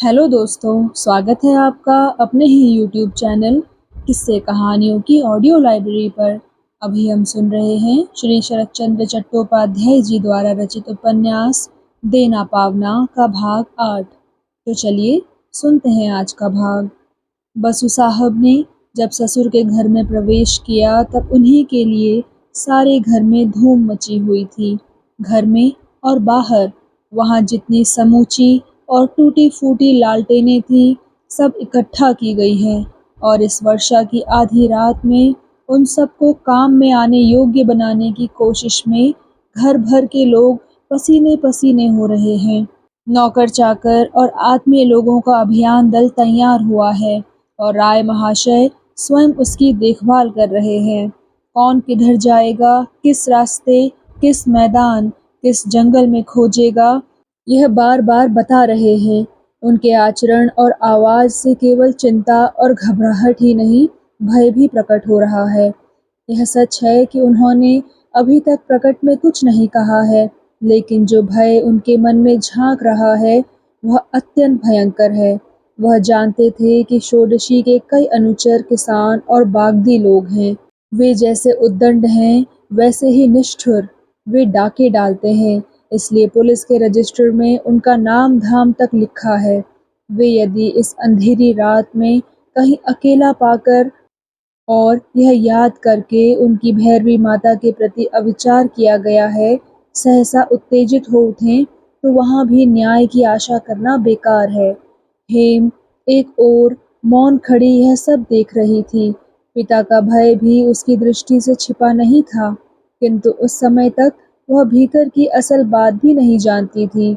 Hello दोस्तों, स्वागत है आपका अपने ही यूट्यूब चैनल किस्से कहानियों की ऑडियो लाइब्रेरी पर। अभी हम सुन रहे हैं श्री शरत चंद्र चट्टोपाध्याय जी द्वारा रचित उपन्यास देना पावना का भाग 8। तो चलिए सुनते हैं आज का भाग। बसु साहब ने जब ससुर के घर में प्रवेश किया तब उन्हीं के लिए सारे घर में धूम मची हुई थी। घर में और बाहर वहाँ जितनी समूची और टूटी फूटी लालटेनें थीं सब इकट्ठा की गई हैं और इस वर्षा की आधी रात में उन सबको काम में आने योग्य बनाने की कोशिश में घर भर के लोग पसीने पसीने हो रहे हैं। नौकर चाकर और आत्मीय लोगों का अभियान दल तैयार हुआ है और राय महाशय स्वयं उसकी देखभाल कर रहे हैं। कौन किधर जाएगा, किस रास्ते, किस मैदान, किस जंगल में खोजेगा, यह बार बार बता रहे हैं। उनके आचरण और आवाज से केवल चिंता और घबराहट ही नहीं, भय भी प्रकट हो रहा है। यह सच है कि उन्होंने अभी तक प्रकट में कुछ नहीं कहा है, लेकिन जो भय उनके मन में झांक रहा है वह अत्यंत भयंकर है। वह जानते थे कि षोडशी के कई अनुचर किसान और बागदी लोग हैं। वे जैसे उद्दंड हैं वैसे ही निष्ठुर। वे डाके डालते हैं, इसलिए पुलिस के रजिस्टर में उनका नाम धाम तक लिखा है। वे यदि इस अंधेरी रात में कहीं अकेला पाकर और यह याद करके उनकी भैरवी माता के प्रति अविचार किया गया है, सहसा उत्तेजित हो उठें तो वहाँ भी न्याय की आशा करना बेकार है। हेम एक ओर मौन खड़ी यह सब देख रही थी। पिता का भय भी उसकी दृष्टि से छिपा नहीं था, किंतु उस समय तक वह भीतर की असल बात भी नहीं जानती थी।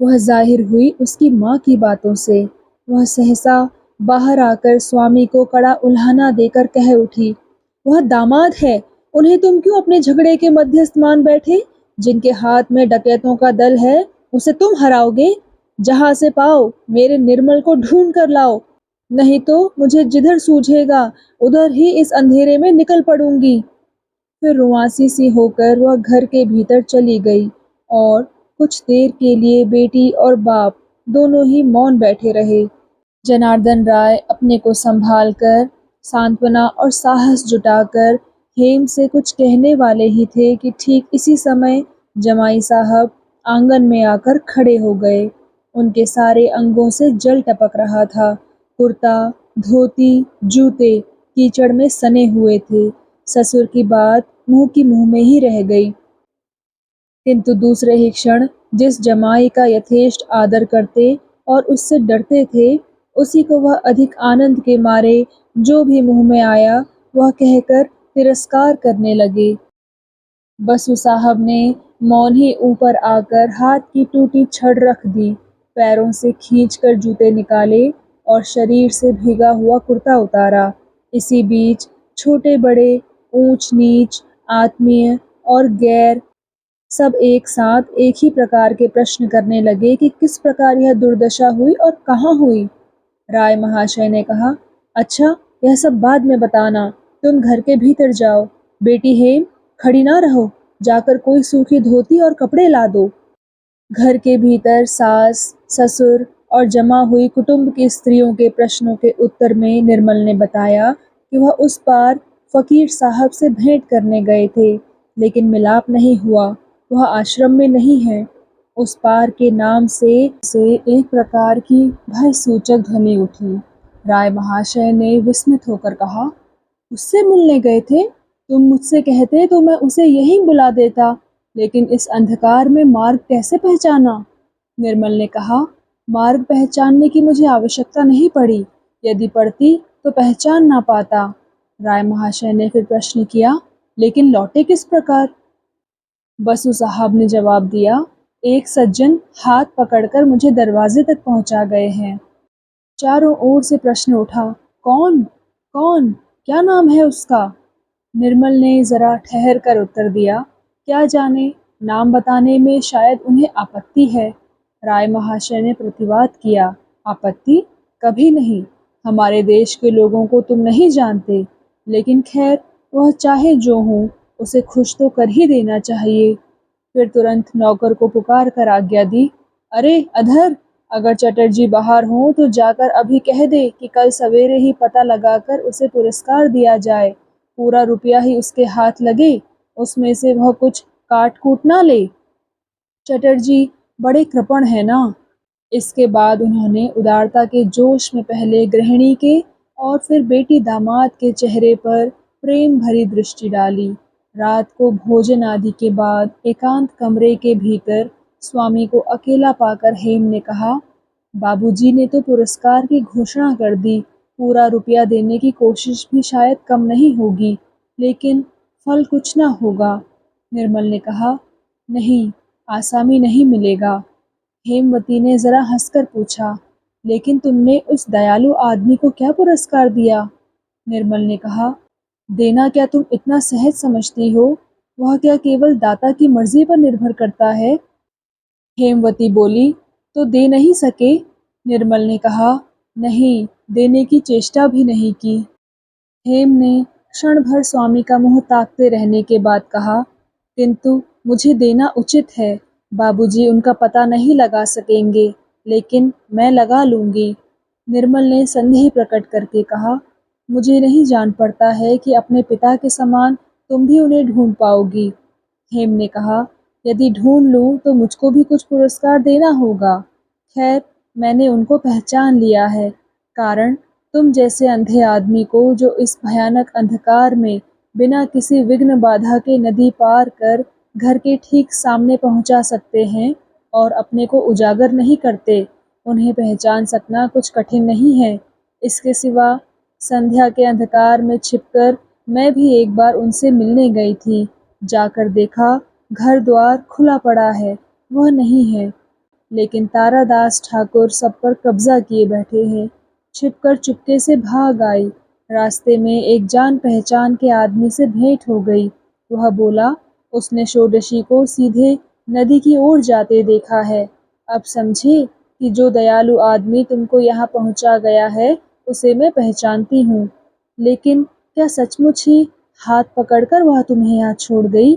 वह जाहिर हुई उसकी माँ की बातों से। वह सहसा बाहर आकर स्वामी को कड़ा उल्हाना देकर कह उठी, वह दामाद है, उन्हें तुम क्यों अपने झगड़े के मध्यस्थ मान बैठे? जिनके हाथ में डकैतों का दल है उसे तुम हराओगे। जहां से पाओ मेरे निर्मल को ढूंढ कर लाओ, नहीं तो मुझे जिधर सूझेगा उधर ही इस अंधेरे में निकल पड़ूंगी। फिर रुआंसी सी होकर वह घर के भीतर चली गई और कुछ देर के लिए बेटी और बाप दोनों ही मौन बैठे रहे। जनार्दन राय अपने को संभाल कर सांत्वना और साहस जुटाकर हेम से कुछ कहने वाले ही थे कि ठीक इसी समय जमाई साहब आंगन में आकर खड़े हो गए। उनके सारे अंगों से जल टपक रहा था। कुर्ता, धोती, जूते कीचड़ में सने हुए थे। ससुर की बात मुंह की मुंह में ही रह गई, किंतु दूसरे ही क्षण जिस जमाई का यथेष्ट आदर करते और उससे डरते थे, उसी को वह अधिक आनंद के मारे जो भी मुंह में आया वह कहकर तिरस्कार करने लगे। बसु साहब ने मौन ही ऊपर आकर हाथ की टूटी छड़ रख दी, पैरों से खींचकर जूते निकाले और शरीर से भीगा हुआ कुर्ता उतारा। इसी बीच छोटे बड़े, ऊंच नीच, आत्मीय और गैर सब एक साथ एक ही प्रकार के प्रश्न करने लगे कि किस प्रकार यह दुर्दशा हुई और कहाँ हुई। राय महाशय ने कहा, अच्छा यह सब बाद में बताना, तुम घर के भीतर जाओ। बेटी हेम, खड़ी ना रहो, जाकर कोई सूखी धोती और कपड़े ला दो। घर के भीतर सास, ससुर और जमा हुई कुटुंब की स्त्रियों के प्रश्नों के उत्तर में निर्मल ने बताया कि वह उस पार फकीर साहब से भेंट करने गए थे, लेकिन मिलाप नहीं हुआ। वह आश्रम में नहीं है। उस पार के नाम से एक प्रकार की भय सूचक ध्वनि उठी। राय महाशय ने विस्मित होकर कहा, उससे मिलने गए थे? तुम मुझसे कहते तो मैं उसे यहीं बुला देता, लेकिन इस अंधकार में मार्ग कैसे पहचाना? निर्मल ने कहा, मार्ग पहचानने की मुझे आवश्यकता नहीं पड़ी, यदि पड़ती तो पहचान ना पाता। राय महाशय ने फिर प्रश्न किया, लेकिन लौटे किस प्रकार? बसु साहब ने जवाब दिया, एक सज्जन हाथ पकड़कर मुझे दरवाजे तक पहुंचा गए हैं। चारों ओर से प्रश्न उठा, कौन कौन, क्या नाम है उसका? निर्मल ने जरा ठहर कर उत्तर दिया, क्या जाने, नाम बताने में शायद उन्हें आपत्ति है। राय महाशय ने प्रतिवाद किया, आपत्ति? कभी नहीं, हमारे देश के लोगों को तुम नहीं जानते, लेकिन खैर वह चाहे जो हो, उसे खुश तो कर ही देना चाहिए। फिर तुरंत नौकर को पुकार कर आज्ञा दी, अरे अधर, अगर चटर्जी बाहर हों तो जाकर अभी कह दे कि कल सवेरे ही पता लगाकर उसे पुरस्कार दिया जाए। पूरा रुपया ही उसके हाथ लगे, उसमें से वह कुछ काट-कूट ना ले। चटर्जी बड़े कृपण हैं ना। इसके बाद उन्होंने उदारता के जोश में पहले गृहिणी के और फिर बेटी दामाद के चेहरे पर प्रेम भरी दृष्टि डाली। रात को भोजन आदि के बाद एकांत कमरे के भीतर स्वामी को अकेला पाकर हेम ने कहा, बाबूजी ने तो पुरस्कार की घोषणा कर दी, पूरा रुपया देने की कोशिश भी शायद कम नहीं होगी, लेकिन फल कुछ ना होगा। निर्मल ने कहा, नहीं, आसामी नहीं मिलेगा। हेमवती ने जरा हंसकर पूछा, लेकिन तुमने उस दयालु आदमी को क्या पुरस्कार दिया? निर्मल ने कहा, देना क्या तुम इतना सहज समझती हो? वह क्या केवल दाता की मर्जी पर निर्भर करता है? हेमवती बोली, तो दे नहीं सके? निर्मल ने कहा, नहीं, देने की चेष्टा भी नहीं की। हेम ने क्षण भर स्वामी का मुंह ताकते रहने के बाद कहा, किंतु मुझे देना उचित है। बाबूजी उनका पता नहीं लगा सकेंगे, लेकिन मैं लगा लूंगी। निर्मल ने संदेह प्रकट करके कहा, मुझे नहीं जान पड़ता है कि अपने पिता के समान तुम भी उन्हें ढूंढ पाओगी। हेम ने कहा, यदि ढूंढ लूं तो मुझको भी कुछ पुरस्कार देना होगा। खैर, मैंने उनको पहचान लिया है, कारण तुम जैसे अंधे आदमी को जो इस भयानक अंधकार में बिना किसी विघ्न बाधा के नदी पार कर घर के ठीक सामने पहुंचा सकते हैं और अपने को उजागर नहीं करते, उन्हें पहचान सकना कुछ कठिन नहीं है। इसके सिवा संध्या के अंधकार में छिपकर मैं भी एक बार उनसे मिलने गई थी। जाकर देखा, घर द्वार खुला पड़ा है, वह नहीं है, लेकिन तारादास ठाकुर सब पर कब्जा किए बैठे हैं। छिपकर चुपके से भाग आई। रास्ते में एक जान पहचान के आदमी से भेंट हो गई। वह बोला, उसने षोडशी को सीधे नदी की ओर जाते देखा है। अब समझे कि जो दयालु आदमी तुमको यहाँ पहुँचा गया है, उसे मैं पहचानती हूँ। लेकिन क्या सचमुच ही हाथ पकड़कर वह तुम्हें यहाँ छोड़ गई?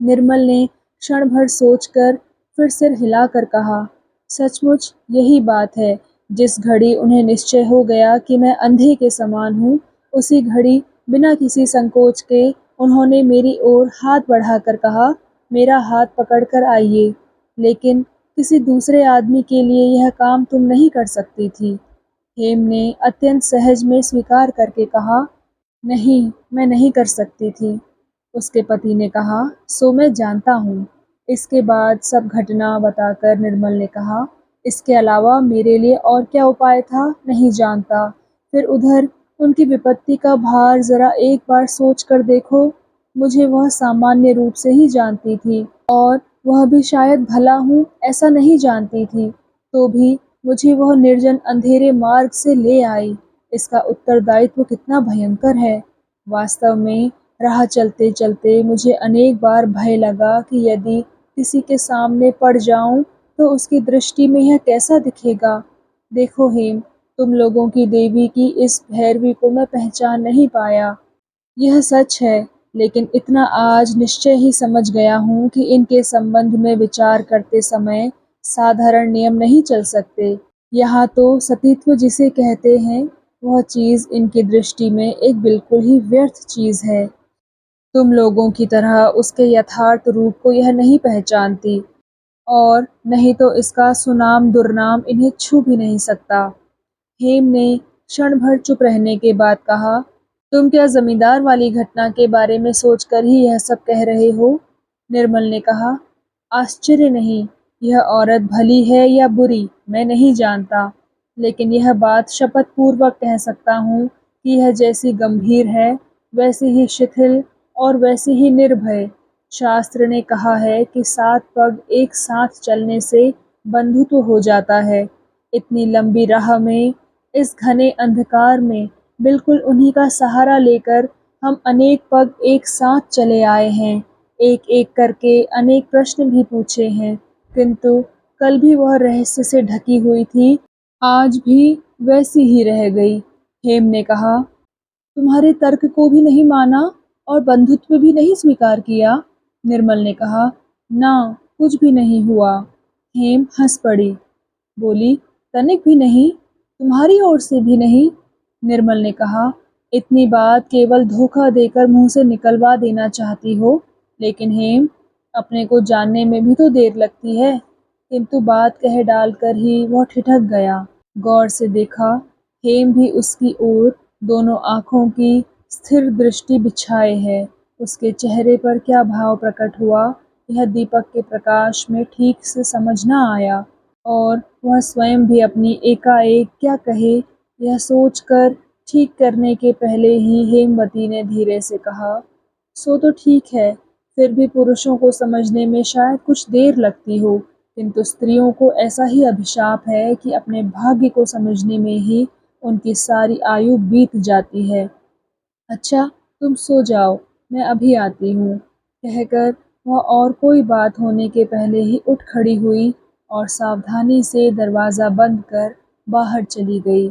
निर्मल ने क्षण भर सोचकर फिर सिर हिलाकर कहा, सचमुच यही बात है। जिस घड़ी उन्हें निश्चय हो गया कि मैं अंधे के समान हूँ, उसी घड़ी बिना किसी संकोच के उन्होंने मेरी ओर हाथ बढ़ाकर कहा, मेरा हाथ पकड़कर आइए। लेकिन किसी दूसरे आदमी के लिए यह काम तुम नहीं कर सकती थी। हेम ने अत्यंत सहज में स्वीकार करके कहा, नहीं, मैं नहीं कर सकती थी। उसके पति ने कहा, सो मैं जानता हूँ। इसके बाद सब घटना बताकर निर्मल ने कहा, इसके अलावा मेरे लिए और क्या उपाय था नहीं जानता। फिर उधर उनकी विपत्ति का भार जरा एक बार सोच कर देखो। मुझे वह सामान्य रूप से ही जानती थी और वह भी शायद भला हूँ ऐसा नहीं जानती थी, तो भी मुझे वह निर्जन अंधेरे मार्ग से ले आई। इसका उत्तरदायित्व कितना भयंकर है। वास्तव में राह चलते चलते मुझे अनेक बार भय लगा कि यदि किसी के सामने पड़ जाऊं तो उसकी दृष्टि में यह कैसा दिखेगा। देखो हेम, तुम लोगों की देवी की इस भैरवी को मैं पहचान नहीं पाया, यह सच है, लेकिन इतना आज निश्चय ही समझ गया हूँ कि इनके संबंध में विचार करते समय साधारण नियम नहीं चल सकते। यहाँ तो सतीत्व जिसे कहते हैं, वह चीज़ इनकी दृष्टि में एक बिल्कुल ही व्यर्थ चीज़ है। तुम लोगों की तरह उसके यथार्थ रूप को यह नहीं पहचानती, और नहीं तो इसका सुनाम दुर्नाम इन्हें छू भी नहीं सकता। हेम ने क्षण भर चुप रहने के बाद कहा, तुम क्या जमींदार वाली घटना के बारे में सोचकर ही यह सब कह रहे हो? निर्मल ने कहा, आश्चर्य नहीं, यह औरत भली है या बुरी मैं नहीं जानता, लेकिन यह बात शपथ पूर्वक कह सकता हूँ कि यह जैसी गंभीर है, वैसी ही शिथिल और वैसी ही निर्भय। शास्त्र ने कहा है कि 7 पग एक साथ चलने से बंधुत्व हो जाता है। इतनी लंबी राह में, इस घने अंधकार में, बिल्कुल उन्हीं का सहारा लेकर हम अनेक पग एक साथ चले आए हैं। एक एक करके अनेक प्रश्न भी पूछे हैं, किंतु कल भी वह रहस्य से ढकी हुई थी, आज भी वैसी ही रह गई। हेम ने कहा, तुम्हारे तर्क को भी नहीं माना और बंधुत्व भी नहीं स्वीकार किया? निर्मल ने कहा, ना, कुछ भी नहीं हुआ। हेम हंस पड़ी। बोली, तनिक भी नहीं, तुम्हारी ओर से भी नहीं। निर्मल ने कहा, इतनी बात केवल धोखा देकर मुंह से निकलवा देना चाहती हो, लेकिन हेम, अपने को जानने में भी तो देर लगती है। किंतु बात कह डालकर ही वह ठिठक गया। गौर से देखा, हेम भी उसकी ओर दोनों आंखों की स्थिर दृष्टि बिछाए है। उसके चेहरे पर क्या भाव प्रकट हुआ, यह दीपक के प्रकाश में ठीक से समझ न आया, और वह स्वयं भी अपनी एकाएक क्या कहे, यह सोचकर ठीक करने के पहले ही हेमवती ने धीरे से कहा, सो तो ठीक है, फिर भी पुरुषों को समझने में शायद कुछ देर लगती हो, किंतु स्त्रियों को ऐसा ही अभिशाप है कि अपने भाग्य को समझने में ही उनकी सारी आयु बीत जाती है। अच्छा, तुम सो जाओ, मैं अभी आती हूँ। कहकर वह और कोई बात होने के पहले ही उठ खड़ी हुई और सावधानी से दरवाज़ा बंद कर बाहर चली गई।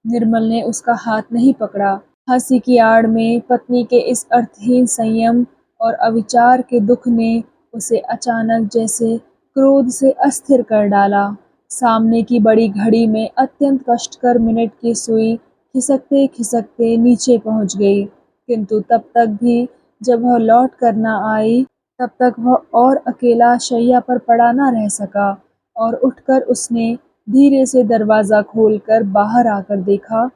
निर्मल ने उसका हाथ नहीं पकड़ा। हंसी की आड़ में पत्नी के इस अर्थहीन संयम और अविचार के दुख ने उसे अचानक जैसे क्रोध से अस्थिर कर डाला। सामने की बड़ी घड़ी में अत्यंत कष्टकर मिनट की सुई खिसकते खिसकते नीचे पहुंच गई, किंतु तब तक भी जब वह लौट कर न आई, तब तक वह और अकेला शैया पर पड़ा न रह सका, और उठकर उसने धीरे से दरवाज़ा खोलकर बाहर आकर देखा,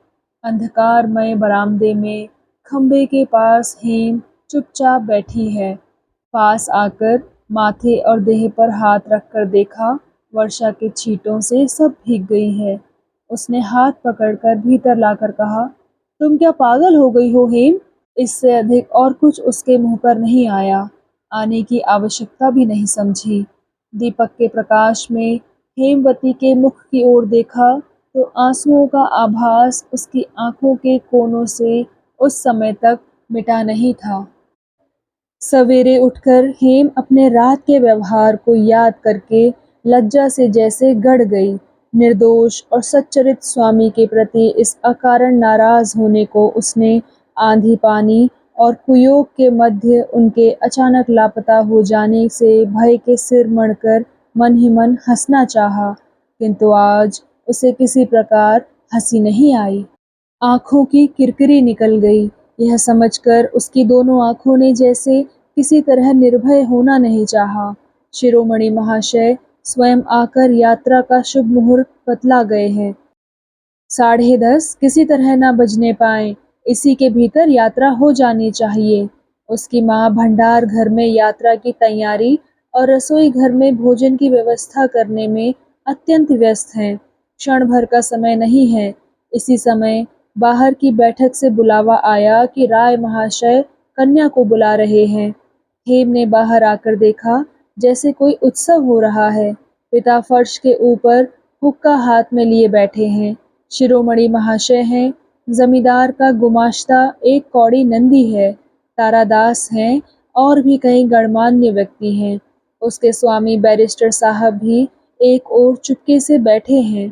अंधकारमय बरामदे में खंबे के पास हेम चुपचाप बैठी है। पास आकर माथे और देह पर हाथ रखकर देखा, वर्षा के छींटों से सब भीग गई है। उसने हाथ पकड़कर भीतर लाकर कहा, तुम क्या पागल हो गई हो हेम? इससे अधिक और कुछ उसके मुंह पर नहीं आया। आने की आवश्यकता भी नहीं समझी। दीपक के प्रकाश में हेमवती के मुख की ओर देखा तो आंसुओं का आभास उसकी आंखों के कोनों से उस समय तक मिटा नहीं था। सवेरे उठकर हेम अपने रात के व्यवहार को याद करके लज्जा से जैसे गड़ गई। निर्दोष और सच्चरित स्वामी के प्रति इस अकारण नाराज होने को उसने आंधी पानी और कुयोग के मध्य उनके अचानक लापता हो जाने से भय के सिर मढ़कर मन ही मन हंसना चाहा, किंतु आज उसे किसी प्रकार हंसी नहीं आई। आँखों की किरकिरी निकल गई। यह समझकर उसकी दोनों आँखों ने जैसे किसी तरह निर्भय होना नहीं चाहा। शिरोमणि महाशय स्वयं आकर यात्रा का शुभ मुहूर्त बतला गए हैं। 10:30 किसी तरह न बजने पाए, इसी के भीतर यात्रा हो जानी चाहिए। उसकी माँ भंडार घर में यात्रा की तैयारी और रसोई घर में भोजन की व्यवस्था करने में अत्यंत व्यस्त हैं। क्षण भर का समय नहीं है। इसी समय बाहर की बैठक से बुलावा आया कि राय महाशय कन्या को बुला रहे हैं। हेम ने बाहर आकर देखा, जैसे कोई उत्सव हो रहा है। पिता फर्श के ऊपर हुक्का हाथ में लिए बैठे हैं। शिरोमणि महाशय हैं। जमींदार का गुमाश्ता एक कौड़ी नंदी है। तारादास हैं और भी कई गणमान्य व्यक्ति हैं। उसके स्वामी बैरिस्टर साहब भी एक ओर चुपके से बैठे हैं।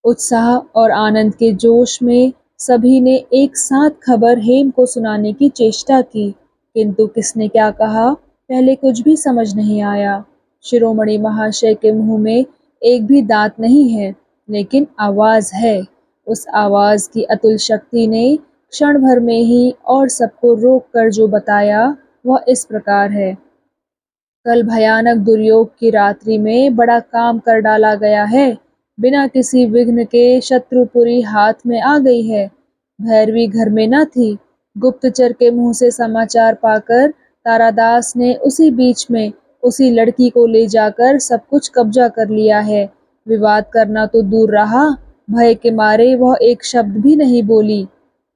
उत्साह और आनंद के जोश में सभी ने एक साथ खबर हेम को सुनाने की चेष्टा की, किंतु किसने क्या कहा पहले कुछ भी समझ नहीं आया। शिरोमणि महाशय के मुंह में एक भी दांत नहीं है, लेकिन आवाज है। उस आवाज की अतुल शक्ति ने क्षण भर में ही और सबको रोक कर जो बताया वह इस प्रकार है। कल भयानक दुर्योग की रात्रि में बड़ा काम कर डाला गया है। बिना किसी विघ्न के शत्रुपुरी हाथ में आ गई है। भैरवी घर में न थी। गुप्तचर के मुंह से समाचार पाकर तारादास ने उसी बीच में उसी लड़की को ले जाकर सब कुछ कब्जा कर लिया है। विवाद करना तो दूर रहा, भय के मारे वह एक शब्द भी नहीं बोली,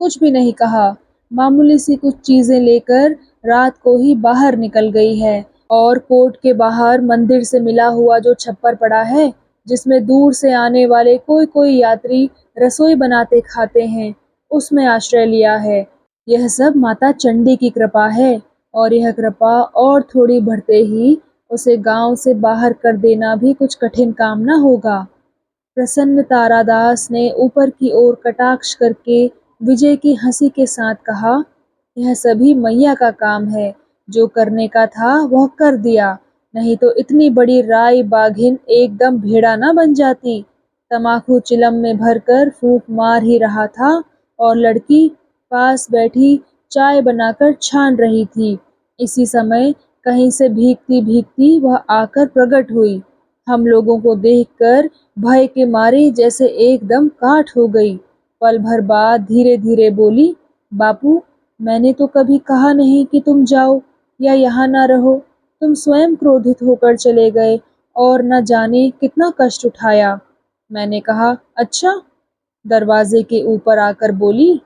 कुछ भी नहीं कहा। मामूली सी कुछ चीजें लेकर रात को ही बाहर निकल गई है, और कोर्ट के बाहर मंदिर से मिला हुआ जो छप्पर पड़ा है, जिसमें दूर से आने वाले कोई कोई यात्री रसोई बनाते खाते हैं, उसमें आश्रय लिया है। यह सब माता चंडी की कृपा है, और यह कृपा और थोड़ी बढ़ते ही उसे गांव से बाहर कर देना भी कुछ कठिन काम न होगा। प्रसन्न तारादास ने ऊपर की ओर कटाक्ष करके विजय की हंसी के साथ कहा, यह सभी मैया का काम है। जो करने का था वह कर दिया, नहीं तो इतनी बड़ी राई बाघिन एकदम भेड़ा ना बन जाती। तमाकू चिलम में भरकर फूंक मार ही रहा था और लड़की पास बैठी चाय बनाकर छान रही थी। इसी समय कहीं से भीगती भीगती वह आकर प्रकट हुई। हम लोगों को देखकर भय के मारे जैसे एकदम काठ हो गई। पल भर बाद धीरे धीरे बोली, बापू, मैंने तो कभी कहा नहीं कि तुम जाओ या यहाँ ना रहो। तुम स्वयं क्रोधित होकर चले गए और न जाने कितना कष्ट उठाया। मैंने कहा, अच्छा। दरवाजे के ऊपर आकर बोली,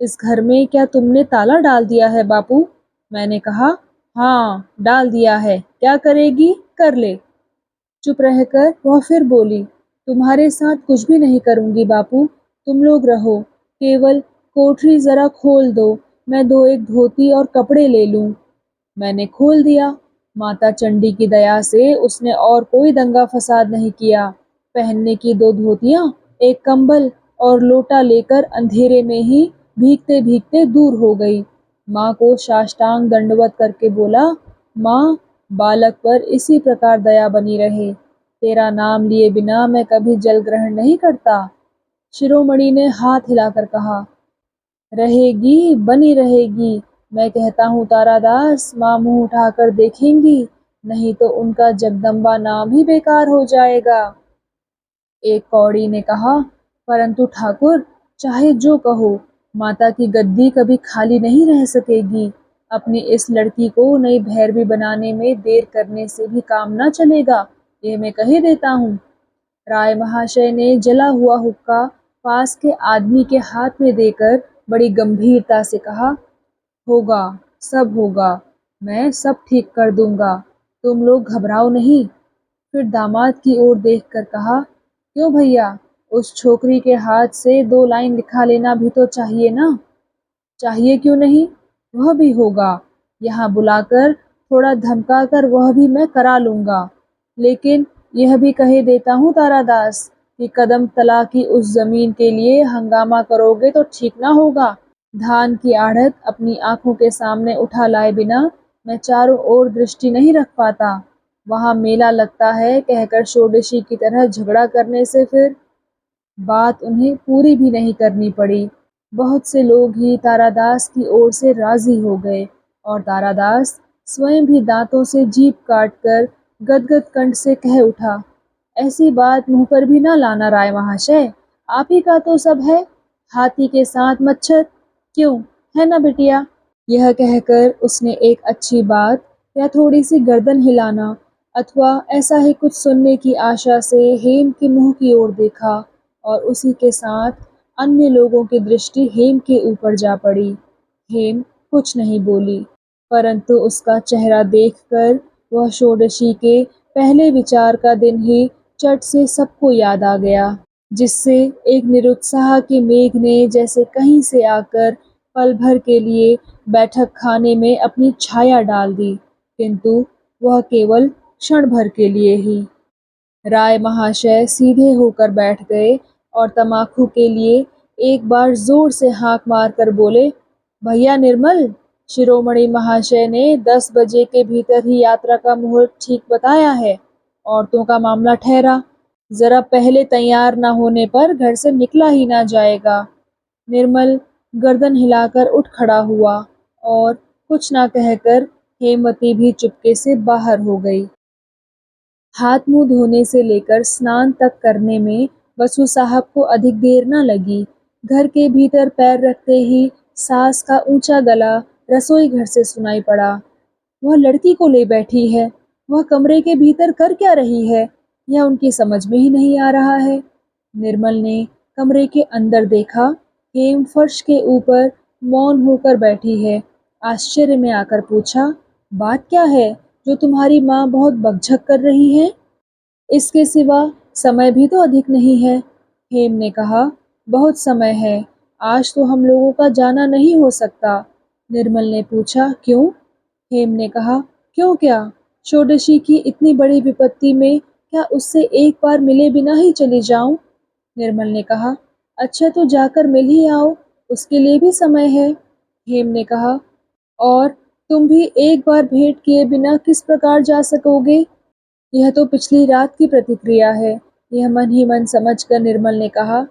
इस घर में क्या तुमने ताला डाल दिया है बापू? मैंने कहा, हाँ, डाल दिया है, क्या करेगी, कर ले। चुप रहकर वह फिर बोली, तुम्हारे साथ कुछ भी नहीं करूंगी बापू, तुम लोग रहो, केवल कोठरी जरा खोल दो, मैं दो एक धोती और कपड़े ले लूं। मैंने खोल दिया। माता चंडी की दया से उसने और कोई दंगा फसाद नहीं किया। पहनने की दो धोतियां, एक कंबल और लोटा लेकर अंधेरे में ही भीगते भीगते दूर हो गई। माँ को साष्टांग दंडवत करके बोला, माँ, बालक पर इसी प्रकार दया बनी रहे। तेरा नाम लिए बिना मैं कभी जल ग्रहण नहीं करता। शिरोमणि ने हाथ हिलाकर कहा, रहेगी, बनी रहेगी। मैं कहता हूँ तारादास, माँ मुंह उठाकर देखेंगी, नहीं तो उनका जगदम्बा नाम ही बेकार हो जाएगा। एक कौड़ी ने कहा, परंतु ठाकुर, चाहे जो कहो, माता की गद्दी कभी खाली नहीं रह सकेगी। अपनी इस लड़की को नई भैरवी बनाने में देर करने से भी काम न चलेगा, ये मैं कह देता हूँ। राय महाशय ने जला हुआ हुक्का पास के आदमी के हाथ में देकर बड़ी गंभीरता से कहा, होगा, सब होगा, मैं सब ठीक कर दूंगा, तुम लोग घबराओ नहीं। फिर दामाद की ओर देखकर कहा, क्यों भैया, उस छोकरी के हाथ से दो लाइन लिखा लेना भी तो चाहिए ना। चाहिए क्यों नहीं, वह भी होगा। यहाँ बुलाकर थोड़ा धमका कर वह भी मैं करा लूंगा। लेकिन यह भी कह देता हूँ तारादास कि कदम तला की उस जमीन के लिए हंगामा करोगे तो ठीक ना होगा। धान की आढ़त अपनी आंखों के सामने उठा लाए बिना मैं चारों ओर दृष्टि नहीं रख पाता। वहां मेला लगता है कहकर षोडशी की तरह झगड़ा करने से फिर बात उन्हें पूरी भी नहीं करनी पड़ी। बहुत से लोग ही तारादास की ओर से राजी हो गए और तारादास स्वयं भी दांतों से जीभ काटकर गदगद कंठ से कह उठा, ऐसी बात मुंह पर भी ना लाना राय महाशय, आप ही का तो सब है, हाथी के साथ मच्छर, क्यों, है ना बिटिया। यह कहकर उसने एक अच्छी बात या थोड़ी सी गर्दन हिलाना अथवा ऐसा ही कुछ सुनने की आशा से हेम के मुंह की ओर देखा और उसी के साथ अन्य लोगों की दृष्टि हेम के ऊपर जा पड़ी। हेम कुछ नहीं बोली, परंतु उसका चेहरा देखकर वह षोडशी के पहले विचार का दिन ही चट से सबको याद आ गया, जिससे एक निरुत्साह के मेघ ने जैसे कहीं से आकर पल भर के लिए बैठक खाने में अपनी छाया डाल दी, किंतु वह केवल क्षण भर के लिए ही। राय महाशय सीधे होकर बैठ गए और तमाकू के लिए एक बार जोर से हाँक मारकर बोले, भैया निर्मल, शिरोमणि महाशय ने 10 बजे के भीतर ही यात्रा का मुहूर्त ठीक बताया है। औरतों का मामला ठहरा, जरा पहले तैयार न होने पर घर से निकला ही ना जाएगा। निर्मल गर्दन हिलाकर उठ खड़ा हुआ और कुछ ना कहकर हेमवती भी चुपके से बाहर हो गई। हाथ मुंह धोने से लेकर स्नान तक करने में बसु साहब को अधिक देर न लगी। घर के भीतर पैर रखते ही सास का ऊंचा गला रसोई घर से सुनाई पड़ा। वह लड़की को ले बैठी है, वह कमरे के भीतर कर क्या रही है, यह उनकी समझ में ही नहीं आ रहा है। निर्मल ने कमरे के अंदर देखा, हेम फर्श के ऊपर मौन होकर बैठी है। आश्चर्य में आकर पूछा, बात क्या है जो तुम्हारी माँ बहुत बकझक कर रही है? इसके सिवा समय भी तो अधिक नहीं है। हेम ने कहा, बहुत समय है, आज तो हम लोगों का जाना नहीं हो सकता। निर्मल ने पूछा, क्यों? हेम ने कहा, क्यों क्या, षोडशी की इतनी बड़ी विपत्ति में क्या उससे एक बार मिले बिना ही चली जाऊं? निर्मल ने कहा, अच्छा तो जाकर मिल ही आओ, उसके लिए भी समय है। हेम ने कहा, और तुम भी एक बार भेंट किए बिना किस प्रकार जा सकोगे? यह तो पिछली रात की प्रतिक्रिया है। यह मन ही मन समझकर निर्मल ने कहा,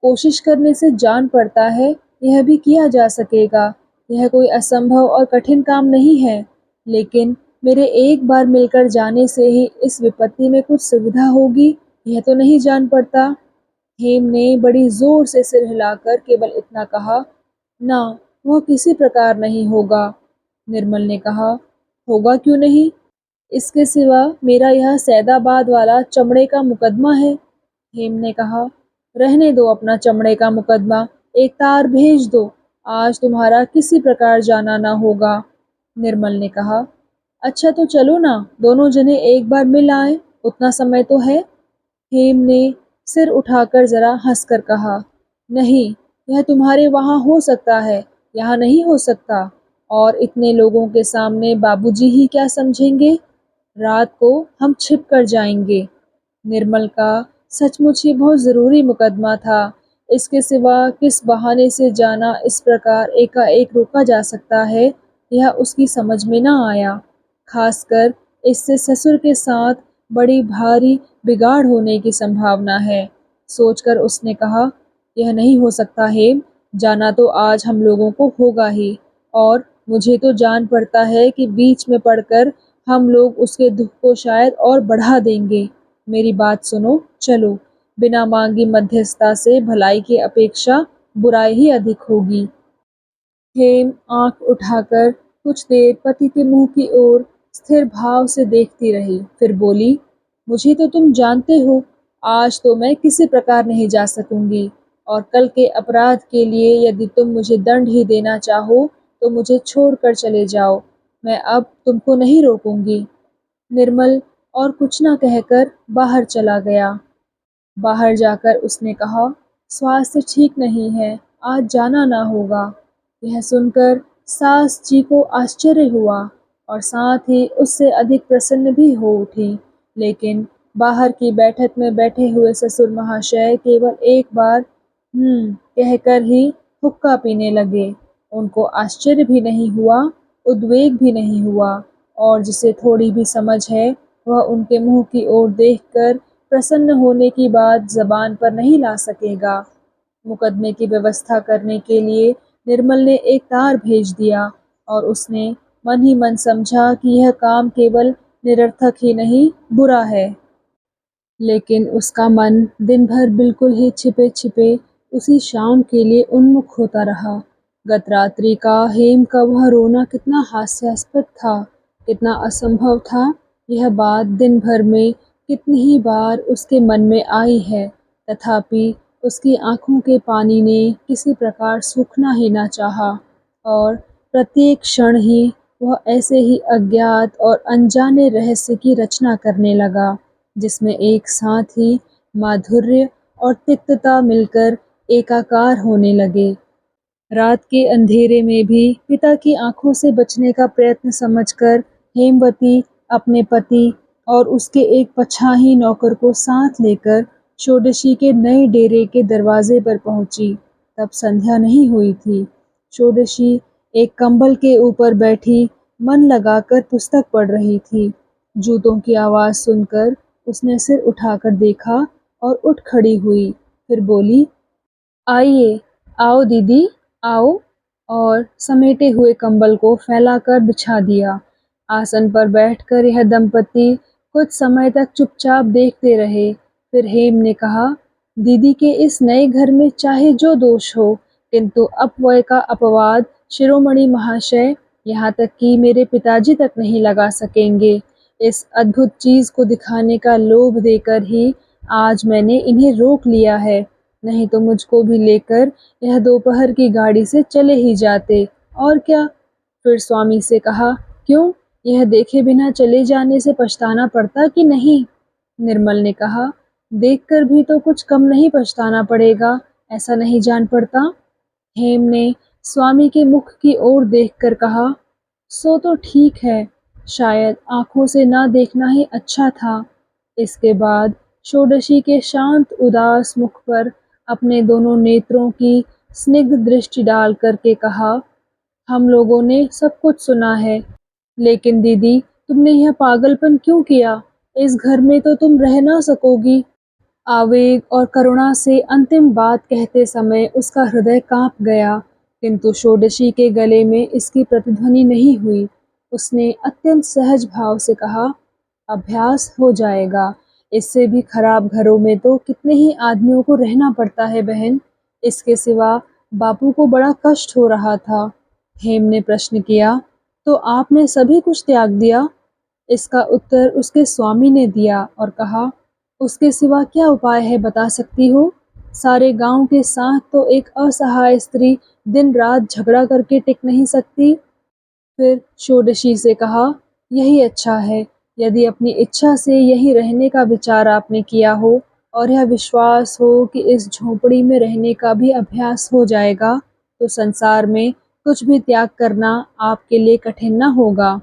कोशिश करने से जान पड़ता है, यह भी किया जा सकेगा। यह कोई असंभव और कठिन काम नहीं है। लेकिन मेरे एक बार मिलकर जाने से ही इस विपत्ति में कुछ सुविधा होगी, यह तो नहीं जान पड़ता। हेम ने बड़ी जोर से सिर हिलाकर केवल इतना कहा, ना, वह किसी प्रकार नहीं होगा। निर्मल ने कहा, होगा क्यों नहीं? इसके सिवा मेरा यह सैदाबाद वाला चमड़े का मुकदमा है। हेम ने कहा, रहने दो अपना चमड़े का मुकदमा, एक तार भेज दो, आज तुम्हारा किसी प्रकार जाना ना होगा। निर्मल ने कहा, अच्छा तो चलो ना, दोनों जने एक बार मिल आए, उतना समय तो है। हेम ने सिर उठाकर जरा हंसकर कहा, नहीं, यह तुम्हारे वहां हो सकता है, यहाँ नहीं हो सकता। और इतने लोगों के सामने बाबूजी ही क्या समझेंगे? रात को हम छिप कर जाएंगे। निर्मल का सचमुच ही बहुत जरूरी मुकदमा था। इसके सिवा किस बहाने से जाना इस प्रकार एकाएक रोका जा सकता है, यह उसकी समझ में न आया। खासकर इससे ससुर के साथ बड़ी भारी बिगाड़ होने की संभावना है। सोचकर उसने कहा, यह नहीं हो सकता हेम, जाना तो आज हम लोगों को होगा ही। और मुझे तो जान पड़ता है कि बीच में पड़कर हम लोग उसके दुख को शायद और बढ़ा देंगे। मेरी बात सुनो, चलो। बिना मांगी मध्यस्थता से भलाई की अपेक्षा बुराई ही अधिक होगी। हेम आंख उठाकर कुछ देर पति के मुंह की ओर स्थिर भाव से देखती रही, फिर बोली, मुझे तो तुम जानते हो, आज तो मैं किसी प्रकार नहीं जा सकूंगी, और कल के अपराध के लिए यदि तुम मुझे दंड ही देना चाहो तो मुझे छोड़कर चले जाओ, मैं अब तुमको नहीं रोकूंगी। निर्मल और कुछ न कहकर बाहर चला गया। बाहर जाकर उसने कहा, स्वास्थ्य ठीक नहीं है, आज जाना ना होगा। यह सुनकर सास जी को आश्चर्य हुआ और साथ ही उससे अधिक प्रसन्न भी हो उठी। लेकिन बाहर की बैठक में बैठे हुए ससुर महाशय केवल एक बार कहकर ही हुक्का पीने लगे। उनको आश्चर्य भी नहीं हुआ, उद्वेग भी नहीं हुआ, और जिसे थोड़ी भी समझ है वह उनके मुंह की ओर देखकर प्रसन्न होने की बात जबान पर नहीं ला सकेगा। मुकदमे की व्यवस्था करने के लिए निर्मल ने एक तार भेज दिया और उसने मन ही मन समझा कि यह काम केवल निरर्थक ही नहीं, बुरा है। लेकिन उसका मन दिन भर बिल्कुल ही छिपे छिपे उसी शाम के लिए उन्मुख होता रहा। गत रात्रि का हेम का वह रोना कितना हास्यास्पद था, कितना असंभव था, यह बात दिन भर में कितनी ही बार उसके मन में आई है, तथापि उसकी आंखों के पानी ने किसी प्रकार सूखना ही ना चाहा, और प्रत्येक क्षण ही वह ऐसे ही अज्ञात और अनजाने रहस्य की रचना करने लगा, जिसमें एक साथ ही माधुर्य और तिक्तता मिलकर एकाकार होने लगे। रात के अंधेरे में भी पिता की आंखों से बचने का प्रयत्न समझकर हेमवती अपने पति और उसके एक पछाही नौकर को साथ लेकर षोडशी के नए डेरे के दरवाजे पर पहुंची। तब संध्या नहीं हुई थी। षोडशी एक कंबल के ऊपर बैठी मन लगाकर पुस्तक पढ़ रही थी। जूतों की आवाज सुनकर उसने सिर उठाकर देखा और उठ खड़ी हुई, फिर बोली, आइए, आओ दीदी, आओ, और समेटे हुए कंबल को फैलाकर बिछा दिया। आसन पर बैठकर यह दंपति कुछ समय तक चुपचाप देखते रहे। फिर हेम ने कहा, दीदी के इस नए घर में चाहे जो दोष हो, किंतु अपव्यय का अपवाद शिरोमणि महाशय, यहाँ तक कि मेरे पिताजी तक नहीं लगा सकेंगे। इस अद्भुत चीज को दिखाने का लोभ देकर ही आज मैंने इन्हें रोक लिया है, नहीं तो मुझको भी लेकर यह दोपहर की गाड़ी से चले ही जाते, और क्या। फिर स्वामी से कहा, क्यों, यह देखे बिना चले जाने से पछताना पड़ता कि नहीं? निर्मल ने कहा, देखकर भी तो कुछ कम नहीं पछताना पड़ेगा, ऐसा नहीं जान पड़ता? हेम ने स्वामी के मुख की ओर देखकर कहा, सो तो ठीक है, शायद आंखों से ना देखना ही अच्छा था। इसके बाद षोडशी के शांत उदास मुख पर अपने दोनों नेत्रों की स्निग्ध दृष्टि डाल करके कहा, हम लोगों ने सब कुछ सुना है, लेकिन दीदी तुमने यह पागलपन क्यों किया? इस घर में तो तुम रह ना सकोगी। आवेग और करुणा से अंतिम बात कहते समय उसका हृदय कांप गया, किंतु षोडशी के गले में इसकी प्रतिध्वनि नहीं हुई। उसने अत्यंत सहज भाव से कहा, अभ्यास हो जाएगा। इससे भी खराब घरों में तो कितने ही आदमियों को रहना पड़ता है बहन। इसके सिवा बापू को बड़ा कष्ट हो रहा था। हेम ने प्रश्न किया, तो आपने सभी कुछ त्याग दिया? इसका उत्तर उसके स्वामी ने दिया और कहा, उसके सिवा क्या उपाय है बता सकती हो? सारे गांव के साथ तो एक असहाय स्त्री दिन रात झगड़ा करके टिक नहीं सकती। फिर षोडशी से कहा, यही अच्छा है। यदि अपनी इच्छा से यहीं रहने का विचार आपने किया हो और यह विश्वास हो कि इस झोपड़ी में रहने का भी अभ्यास हो जाएगा, तो संसार में कुछ भी त्याग करना आपके लिए कठिन न होगा।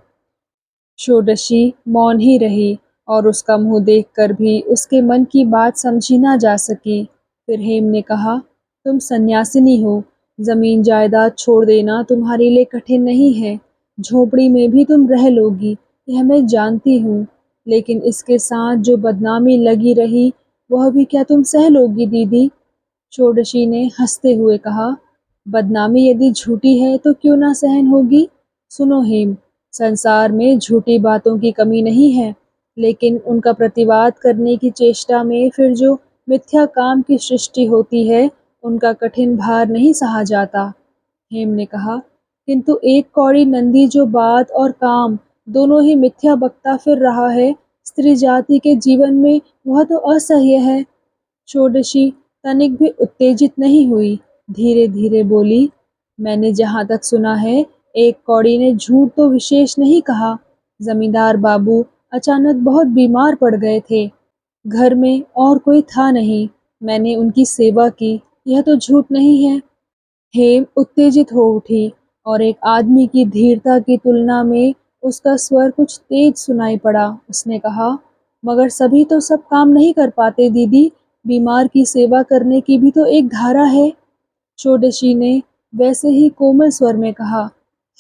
षोडशी मौन ही रही और उसका मुंह देखकर भी उसके मन की बात समझी ना जा सकी। फिर हेम ने कहा, तुम सन्यासिनी हो, जमीन जायदाद छोड़ देना तुम्हारे लिए कठिन नहीं है। झोपड़ी में भी तुम रह लोगी, यह मैं जानती हूँ, लेकिन इसके साथ जो बदनामी लगी रही वह भी क्या तुम सह लोगी दीदी? षोडशी ने हंसते हुए कहा, बदनामी यदि झूठी है तो क्यों ना सहन होगी। सुनो हेम, संसार में झूठी बातों की कमी नहीं है, लेकिन उनका प्रतिवाद करने की चेष्टा में फिर जो मिथ्या काम की सृष्टि होती है, उनका कठिन भार नहीं सहा जाता। हेम ने कहा, किंतु एक कौड़ी नंदी जो बात और काम दोनों ही मिथ्या बकता फिर रहा है, स्त्री जाति के जीवन में वह तो असह्य है। षोडशी तनिक भी उत्तेजित नहीं हुई, धीरे धीरे बोली, मैंने जहाँ तक सुना है, एक कौड़ी ने झूठ तो विशेष नहीं कहा। जमींदार बाबू अचानक बहुत बीमार पड़ गए थे। घर में और कोई था नहीं। मैंने उनकी सेवा की, यह तो झूठ नहीं है। हेम उत्तेजित हो उठी और एक आदमी की धीरता की तुलना में उसका स्वर कुछ तेज सुनाई पड़ा। उसने कहा, मगर सभी तो सब काम नहीं कर पाते दीदी। बीमार की सेवा करने की भी तो एक धारा है। षोडशी ने वैसे ही कोमल स्वर में कहा,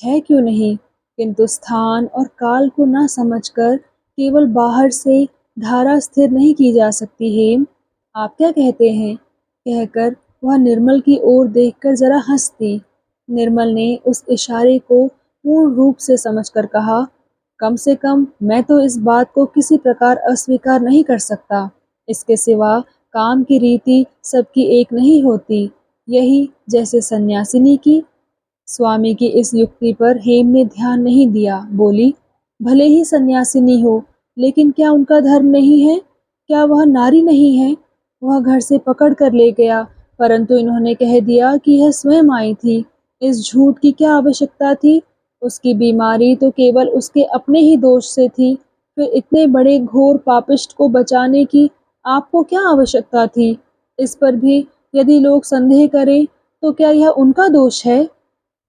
है क्यों नहीं, किंतु स्थान और काल को ना समझकर केवल बाहर से धारा स्थिर नहीं की जा सकती। हेम, आप क्या कहते हैं? कहकर वह निर्मल की ओर देखकर जरा हंस दी। निर्मल ने उस इशारे को पूर्ण रूप से समझकर कहा, कम से कम मैं तो इस बात को किसी प्रकार अस्वीकार नहीं कर सकता। इसके सिवा काम की रीति सबकी एक नहीं होती, यही जैसे सन्यासिनी की। स्वामी की इस युक्ति पर हेम ने ध्यान नहीं दिया। बोली, भले ही सन्यासिनी हो, लेकिन क्या उनका धर्म नहीं है? क्या वह नारी नहीं है? वह घर से पकड़ कर ले गया, परंतु इन्होंने कह दिया कि यह स्वयं आई थी। इस झूठ की क्या आवश्यकता थी? उसकी बीमारी तो केवल उसके अपने ही दोष से थी, फिर इतने बड़े घोर पापिष्ट को बचाने की आपको क्या आवश्यकता थी? इस पर भी यदि लोग संदेह करें, तो क्या यह उनका दोष है?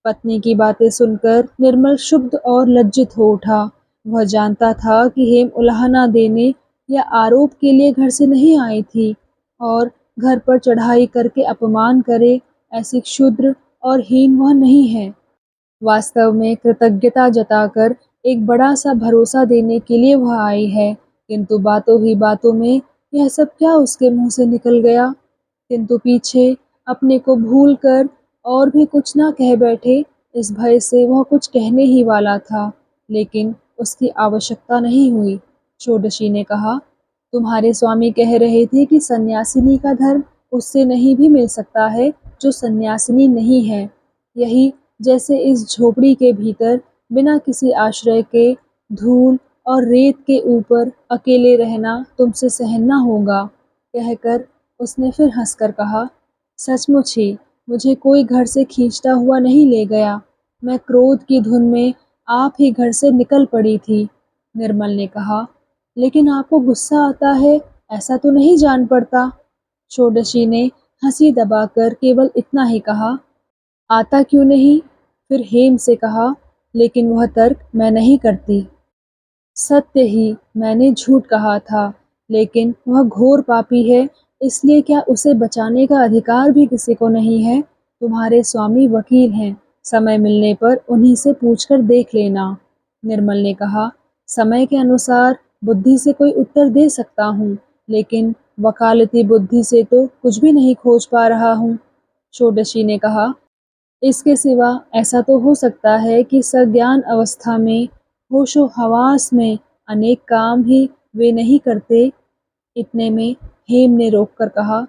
पत्नी की बातें सुनकर निर्मल क्षुब्ध और लज्जित हो उठा। वह जानता था कि हेम उलाहना देने या आरोप के लिए घर से नहीं आई थी, और घर पर चढ़ाई करके अपमान करे, ऐसी क्षुद्र और हीन वह नहीं है। वास्तव में कृतज्ञता जताकर एक बड़ा सा भरोसा देने के लिए वह आई है, किंतु बातों ही बातों में यह सब क्या उसके मुंह से निकल गया। किंतु पीछे अपने को भूल कर और भी कुछ ना कह बैठे, इस भय से वह कुछ कहने ही वाला था, लेकिन उसकी आवश्यकता नहीं हुई। षोडशी ने कहा, तुम्हारे स्वामी कह रहे थे कि सन्यासिनी का धर्म उससे नहीं भी मिल सकता है जो सन्यासिनी नहीं है। यही जैसे इस झोपड़ी के भीतर बिना किसी आश्रय के धूल और रेत के ऊपर अकेले रहना तुमसे सहन न होगा। कहकर उसने फिर हंसकर कहा, सचमुच ही मुझे कोई घर से खींचता हुआ नहीं ले गया। मैं क्रोध की धुन में आप ही घर से निकल पड़ी थी। निर्मल ने कहा, लेकिन आपको गुस्सा आता है, ऐसा तो नहीं जान पड़ता। षोडशी ने हंसी दबाकर केवल इतना ही कहा, आता क्यों नहीं? फिर हेम से कहा, लेकिन वह तर्क मैं नहीं करती। सत्य ही मैंने झूठ कहा था, लेकिन वह घोर पापी है, इसलिए क्या उसे बचाने का अधिकार भी किसी को नहीं है? तुम्हारे स्वामी वकील हैं, समय मिलने पर उन्हीं से पूछकर देख लेना। निर्मल ने कहा, समय के अनुसार बुद्धि से कोई उत्तर दे सकता हूँ, लेकिन वकालती बुद्धि से तो कुछ भी नहीं खोज पा रहा हूँ। षोडशी ने कहा, इसके सिवा ऐसा तो हो सकता है कि सज्ञान अवस्था में होशो हवास में अनेक काम ही वे नहीं करते। इतने में हेम ने रोककर कहा,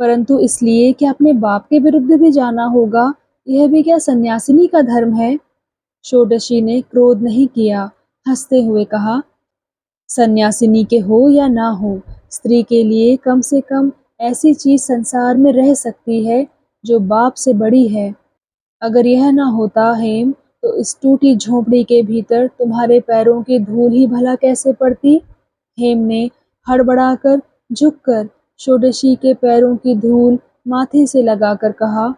परंतु इसलिए कि अपने बाप के विरुद्ध भी जाना होगा, यह भी क्या सन्यासिनी का धर्म है? षोडशी ने क्रोध नहीं किया, हंसते हुए कहा, सन्यासिनी के हो या ना हो, स्त्री के लिए कम से कम ऐसी चीज संसार में रह सकती है जो बाप से बड़ी है। अगर यह न होता हेम, तो इस टूटी झोंपड़ी के भीतर तुम्हारे पैरों की धूल ही भला कैसे पड़ती? हेम ने हड़बड़ाकर झुककर षोडशी के पैरों की धूल माथे से लगाकर कहा,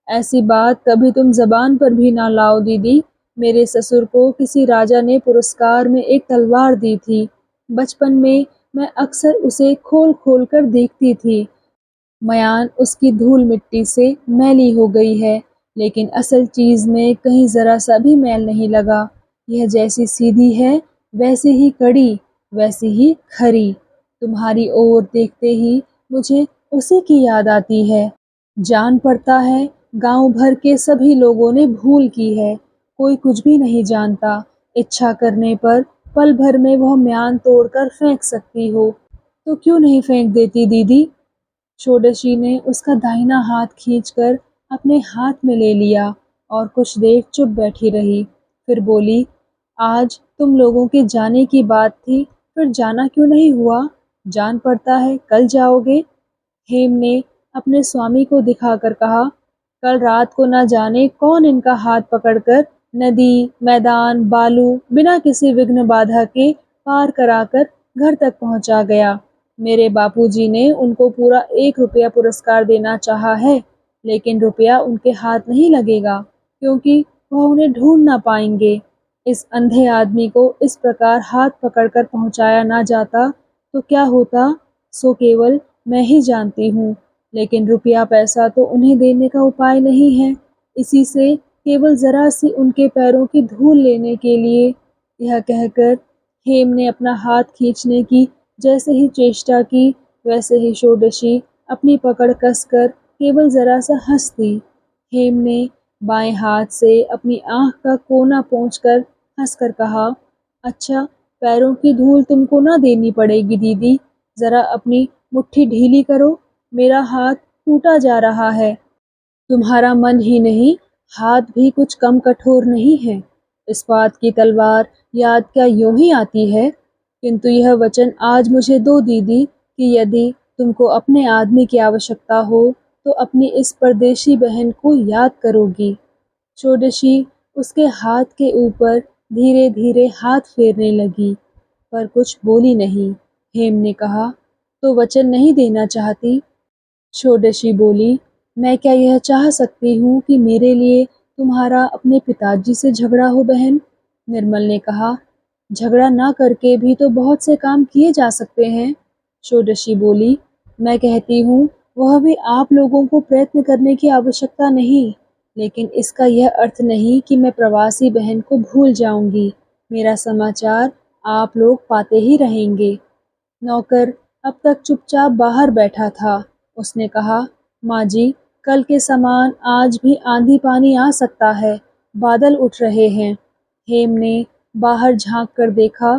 ऐसी बात कभी तुम जबान पर भी ना लाओ दीदी। मेरे ससुर को किसी राजा ने पुरस्कार में एक तलवार दी थी। बचपन में मैं अक्सर उसे खोल खोल कर देखती थी। मयान उसकी धूल मिट्टी से मैली हो गई है, लेकिन असल चीज में कहीं जरा सा भी मैल नहीं लगा। यह जैसी सीधी है, वैसी ही कड़ी, वैसी ही खरी। तुम्हारी ओर देखते ही मुझे उसी की याद आती है। जान पड़ता है गांव भर के सभी लोगों ने भूल की है, कोई कुछ भी नहीं जानता। इच्छा करने पर पल भर में वह म्यान तोड़कर फेंक सकती हो, तो क्यों नहीं फेंक देती दीदी? षोडशी ने उसका दाहिना हाथ खींचकर अपने हाथ में ले लिया और कुछ देर चुप बैठी रही। फिर बोली, आज तुम लोगों के जाने की बात थी, फिर जाना क्यों नहीं हुआ? जान पड़ता है कल जाओगे। हेम ने अपने स्वामी को दिखाकर कहा, कल रात को न जाने कौन इनका हाथ पकड़कर नदी, मैदान, बालू बिना किसी विघ्न बाधा के पार कराकर घर तक पहुंचा गया। मेरे बापूजी ने उनको पूरा 1 रुपया पुरस्कार देना चाहा है, लेकिन रुपया उनके हाथ नहीं लगेगा, क्योंकि वह उन्हें ढूंढ ना पाएंगे। इस अंधे आदमी को इस प्रकार हाथ पकड़कर पहुंचाया ना जाता तो क्या होता, सो केवल मैं ही जानती हूँ। लेकिन रुपया पैसा तो उन्हें देने का उपाय नहीं है। इसी से केवल जरा सी उनके पैरों की धूल लेने के लिए। यह कहकर हेम ने अपना हाथ खींचने की जैसे ही चेष्टा की, वैसे ही षोडशी अपनी पकड़ कसकर केवल जरा सा हंस दी। हेम ने बाएं हाथ से अपनी आंख का कोना पोंछकर हंसकर कहा, अच्छा, पैरों की धूल तुमको ना देनी पड़ेगी दीदी, जरा अपनी मुट्ठी ढीली करो, मेरा हाथ टूटा जा रहा है। तुम्हारा मन ही नहीं, हाथ भी कुछ कम कठोर नहीं है। इस्पात की तलवार याद क्या यूं ही आती है? किंतु यह वचन आज मुझे दो दीदी कि यदि तुमको अपने आदमी की आवश्यकता हो तो अपनी इस परदेशी बहन को याद करोगी। षोडशी उसके हाथ के ऊपर धीरे धीरे हाथ फेरने लगी, पर कुछ बोली नहीं। हेम ने कहा, तो वचन नहीं देना चाहती? षोडशी बोली, मैं क्या यह चाह सकती हूँ कि मेरे लिए तुम्हारा अपने पिताजी से झगड़ा हो बहन? निर्मल ने कहा, झगड़ा ना करके भी तो बहुत से काम किए जा सकते हैं। षोडशी बोली, मैं कहती हूँ वह भी आप लोगों को प्रयत्न करने की आवश्यकता नहीं, लेकिन इसका यह अर्थ नहीं कि मैं प्रवासी बहन को भूल जाऊंगी। मेरा समाचार आप लोग पाते ही रहेंगे। नौकर अब तक चुपचाप बाहर बैठा था। उसने कहा, माँ जी, कल के समान आज भी आंधी पानी आ सकता है, बादल उठ रहे हैं। हेम ने बाहर झांक कर देखा,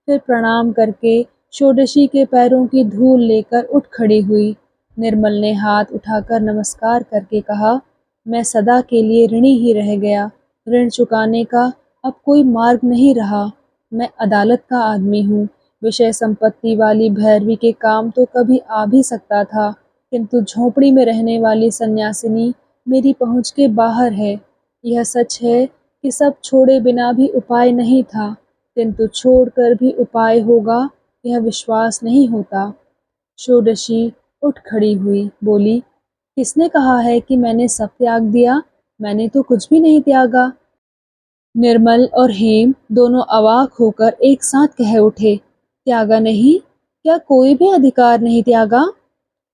फिर प्रणाम करके षोडशी के पैरों की धूल लेकर उठ खड़ी हुई। निर्मल ने हाथ उठाकर नमस्कार करके कहा, मैं सदा के लिए ऋणी ही रह गया। ऋण चुकाने का अब कोई मार्ग नहीं रहा। मैं अदालत का आदमी हूँ। विषय संपत्ति वाली भैरवी के काम तो कभी आ भी सकता था, किंतु झोपड़ी में रहने वाली सन्यासिनी मेरी पहुंच के बाहर है। यह सच है कि सब छोड़े बिना भी उपाय नहीं था, किंतु छोड़कर भी उपाय होगा, यह विश्वास नहीं होता। षोडशी उठ खड़ी हुई, बोली, किसने कहा है कि मैंने सब त्याग दिया? मैंने तो कुछ भी नहीं त्यागा। निर्मल और हेम दोनों अवाक होकर एक साथ कह उठे, त्यागा नहीं? क्या कोई भी अधिकार नहीं त्यागा?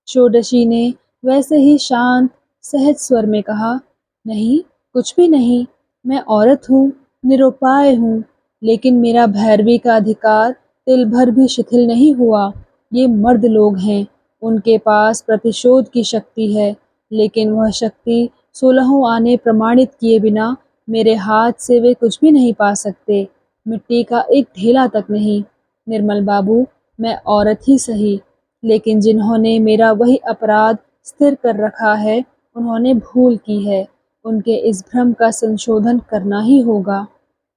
षोडशी ने वैसे ही शांत सहज स्वर में कहा, नहीं, कुछ भी नहीं, मैं औरत हूँ, निरुपाय हूँ, लेकिन मेरा भैरवी का अधिकार तिल भर भी शिथिल नहीं हुआ। ये मर्द लोग हैं, उनके पास प्रतिशोध की शक्ति है, लेकिन वह शक्ति 16 आने प्रमाणित किए बिना मेरे हाथ से वे कुछ भी नहीं पा सकते, मिट्टी का एक ढेला तक नहीं। निर्मल बाबू, मैं औरत ही सही, लेकिन जिन्होंने मेरा वही अपराध स्थिर कर रखा है, उन्होंने भूल की है। उनके इस भ्रम का संशोधन करना ही होगा।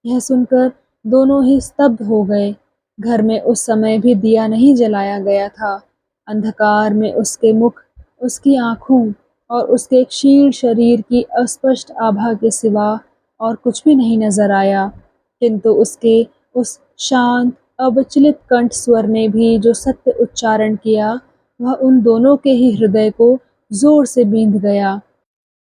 यह सुनकर दोनों ही स्तब्ध हो गए। घर में उस समय भी दिया नहीं जलाया गया था। अंधकार में उसके मुख, उसकी आँखों और उसके क्षीण शरीर की अस्पष्ट आभा के सिवा और कुछ भी नहीं नजर आया। किंतु उसके उस शांत, अविचलित कंठ स्वर ने भी जो सत्य उच्चारण किया, वह उन दोनों के ही हृदय को जोर से बींध गया।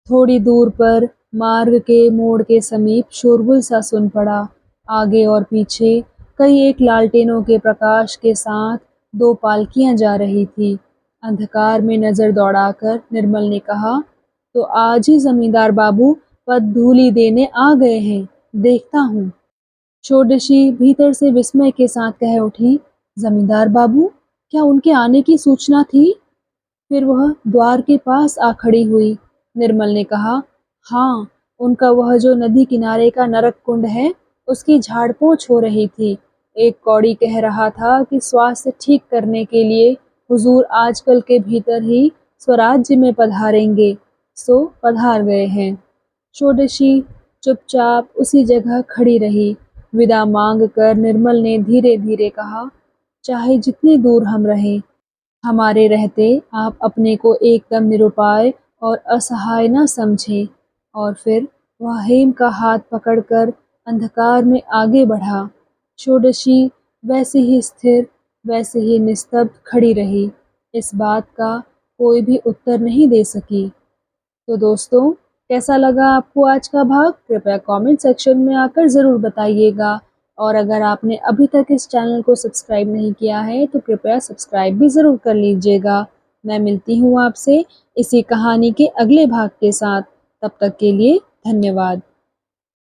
थोड़ी दूर पर मार्ग के मोड़ के समीप शोरगुल सा सुन पड़ा। आगे और पीछे कई एक लालटेनों के प्रकाश के साथ 2 पालकियां जा रही थी। अंधकार में नजर दौड़ाकर निर्मल ने कहा, तो आज ही जमींदार बाबू पद धूली देने आ गए हैं, देखता हूँ। षोडशी भीतर से विस्मय के साथ कह उठी, जमींदार बाबू, क्या उनके आने की सूचना थी? फिर वह द्वार के पास आ खड़ी हुई। निर्मल ने कहा, हाँ, उनका वह जो नदी किनारे का नरक कुंड है, उसकी झाड़ पोंछ हो रही थी। एक कौड़ी कह रहा था कि स्वास्थ्य ठीक करने के लिए हुजूर आजकल के भीतर ही स्वराज्य में पधारेंगे, सो पधार गए हैं। षोडशी चुपचाप उसी जगह खड़ी रही। विदा मांग कर निर्मल ने धीरे धीरे कहा, चाहे जितनी दूर हम रहें, हमारे रहते आप अपने को एकदम निरुपाय और असहाय न समझें। और फिर वह हेम का हाथ पकड़कर अंधकार में आगे बढ़ा। षोडशी वैसे ही स्थिर, वैसे ही निस्तब्ध खड़ी रही। इस बात का कोई भी उत्तर नहीं दे सकी। तो दोस्तों, कैसा लगा आपको आज का भाग? कृपया कमेंट सेक्शन में आकर ज़रूर बताइएगा। और अगर आपने अभी तक इस चैनल को सब्सक्राइब नहीं किया है तो कृपया सब्सक्राइब भी ज़रूर कर लीजिएगा। मैं मिलती हूँ आपसे इसी कहानी के अगले भाग के साथ। तब तक के लिए धन्यवाद।